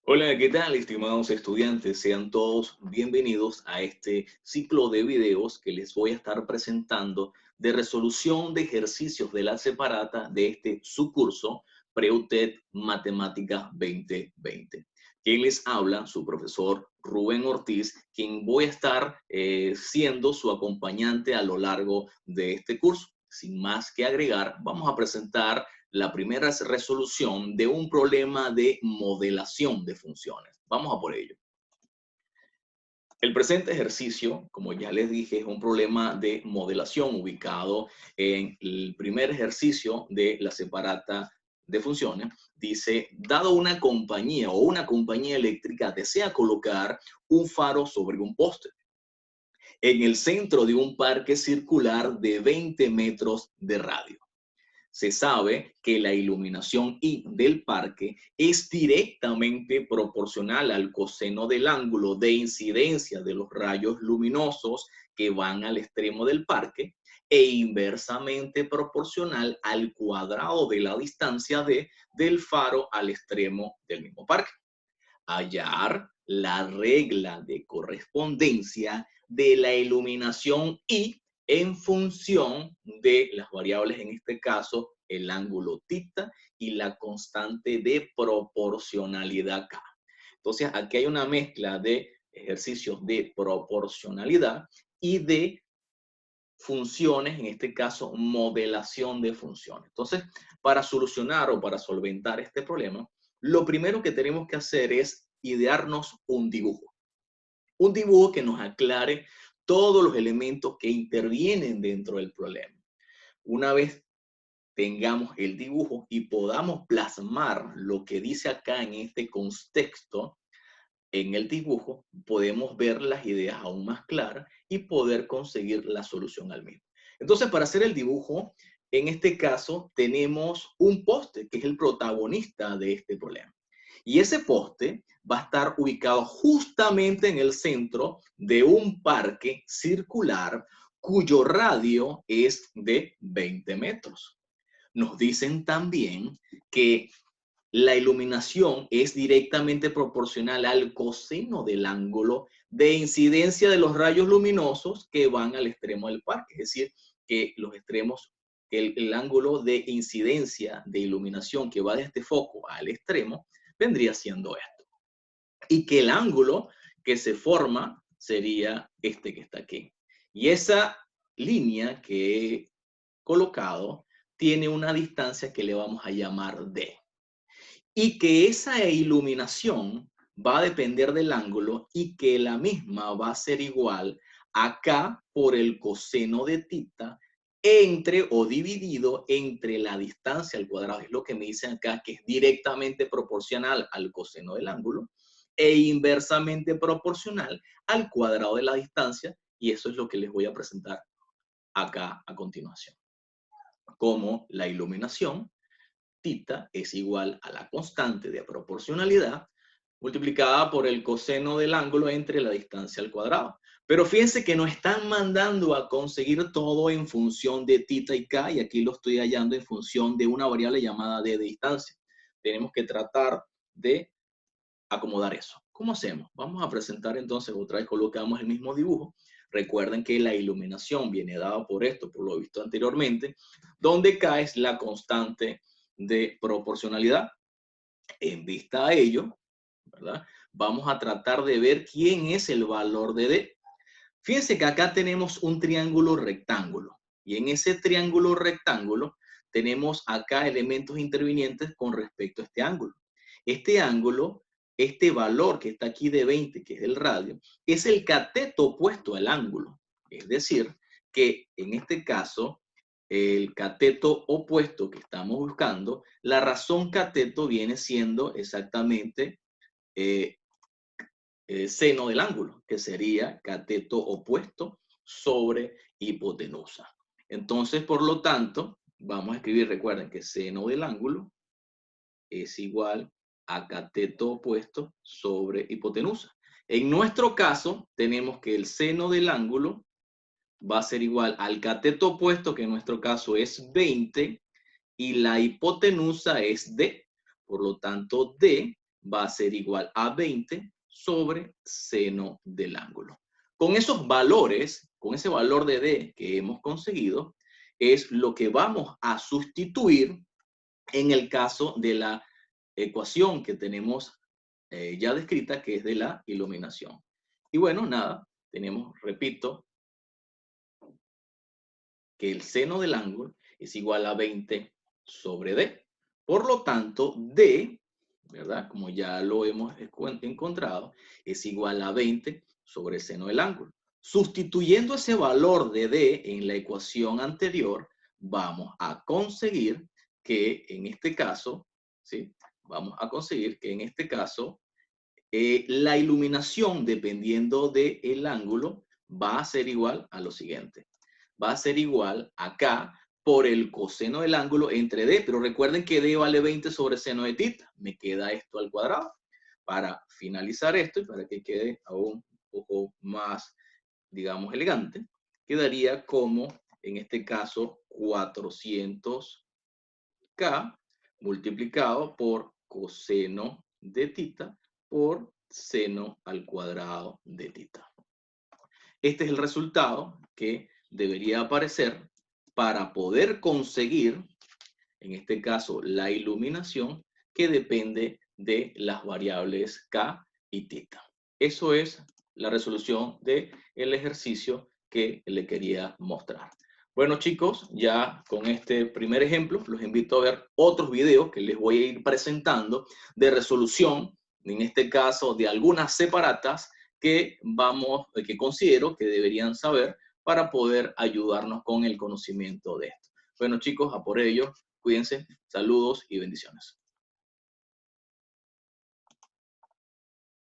Hola, ¿qué tal, estimados estudiantes? Sean todos bienvenidos a este ciclo de videos que les voy a estar presentando de resolución de ejercicios de la separata de este subcurso Preutet Matemáticas 2020. Quien les habla, su profesor Rubén Ortiz, quien voy a estar siendo su acompañante a lo largo de este curso. Sin más que agregar, vamos a presentar la primera resolución de un problema de modelación de funciones. Vamos a por ello. El presente ejercicio, como ya les dije, es un problema de modelación ubicado en el primer ejercicio de la separata de funciones. Dice, dado una compañía o una compañía eléctrica desea colocar un faro sobre un poste en el centro de un parque circular de 20 metros de radio. Se sabe que la iluminación I del parque es directamente proporcional al coseno del ángulo de incidencia de los rayos luminosos que van al extremo del parque e inversamente proporcional al cuadrado de la distancia del faro al extremo del mismo parque. Hallar la regla de correspondencia de la iluminación I en función de las variables, en este caso, el ángulo θ y la constante de proporcionalidad K. Entonces, aquí hay una mezcla de ejercicios de proporcionalidad y de funciones, en este caso, modelación de funciones. Entonces, para solucionar o para solventar este problema, lo primero que tenemos que hacer es idearnos un dibujo. Un dibujo que nos aclare todos los elementos que intervienen dentro del problema. Una vez tengamos el dibujo y podamos plasmar lo que dice acá en este contexto, en el dibujo, podemos ver las ideas aún más claras y poder conseguir la solución al mismo. Entonces, para hacer el dibujo, en este caso, tenemos un poste que es el protagonista de este problema. Y ese poste va a estar ubicado justamente en el centro de un parque circular cuyo radio es de 20 metros. Nos dicen también que la iluminación es directamente proporcional al coseno del ángulo de incidencia de los rayos luminosos que van al extremo del parque. Es decir, que los extremos, el ángulo de incidencia de iluminación que va de este foco al extremo, vendría siendo esto. Y que el ángulo que se forma sería este que está aquí. Y esa línea que he colocado tiene una distancia que le vamos a llamar D. Y que esa iluminación va a depender del ángulo y que la misma va a ser igual acá por el coseno de θ entre o dividido entre la distancia al cuadrado. Es lo que me dicen acá, que es directamente proporcional al coseno del ángulo e inversamente proporcional al cuadrado de la distancia. Y eso es lo que les voy a presentar acá a continuación. Como la iluminación θ es igual a la constante de proporcionalidad multiplicada por el coseno del ángulo entre la distancia al cuadrado. Pero fíjense que nos están mandando a conseguir todo en función de θ y K, y aquí lo estoy hallando en función de una variable llamada d de distancia. Tenemos que tratar de acomodar eso. ¿Cómo hacemos? Vamos a presentar entonces, otra vez colocamos el mismo dibujo. Recuerden que la iluminación viene dada por esto, por lo visto anteriormente, donde K es la constante de proporcionalidad. En vista a ello, ¿verdad? Vamos a tratar de ver quién es el valor de D. Fíjense que acá tenemos un triángulo rectángulo, y en ese triángulo rectángulo tenemos acá elementos intervinientes con respecto a este ángulo. Este ángulo, este valor que está aquí de 20, que es el radio, es el cateto opuesto al ángulo. Es decir, que en este caso, el cateto opuesto que estamos buscando, la razón cateto viene siendo exactamente eh, seno del ángulo, que sería cateto opuesto sobre hipotenusa. Entonces, por lo tanto, vamos a escribir, recuerden que seno del ángulo es igual a cateto opuesto sobre hipotenusa. En nuestro caso, tenemos que el seno del ángulo va a ser igual al cateto opuesto, que en nuestro caso es 20, y la hipotenusa es D. Por lo tanto, D va a ser igual a 20 sobre seno del ángulo. Con esos valores, con ese valor de D que hemos conseguido, es lo que vamos a sustituir en el caso de la ecuación que tenemos ya descrita, que es de la iluminación. Y bueno, nada, tenemos, repito, que el seno del ángulo es igual a 20 sobre D. Por lo tanto, D, ¿verdad? Como ya lo hemos encontrado, es igual a 20 sobre el seno del ángulo. Sustituyendo ese valor de D en la ecuación anterior, vamos a conseguir que en este caso, ¿sí? Vamos a conseguir que en este caso la iluminación, dependiendo del ángulo, va a ser igual a lo siguiente. Va a ser igual acá por el coseno del ángulo entre D, pero recuerden que D vale 20 sobre seno de tita. Me queda esto al cuadrado. Para finalizar esto y para que quede aún un poco más, digamos, elegante, quedaría como, en este caso, 400K multiplicado por coseno de tita por seno al cuadrado de tita. Este es el resultado que debería aparecer para poder conseguir, en este caso, la iluminación que depende de las variables K y tita. Eso es la resolución del ejercicio que le quería mostrar. Bueno, chicos, ya con este primer ejemplo, los invito a ver otros videos que les voy a ir presentando de resolución, en este caso de algunas separatas que considero que deberían saber para poder ayudarnos con el conocimiento de esto. Bueno, chicos, a por ello, cuídense, saludos y bendiciones.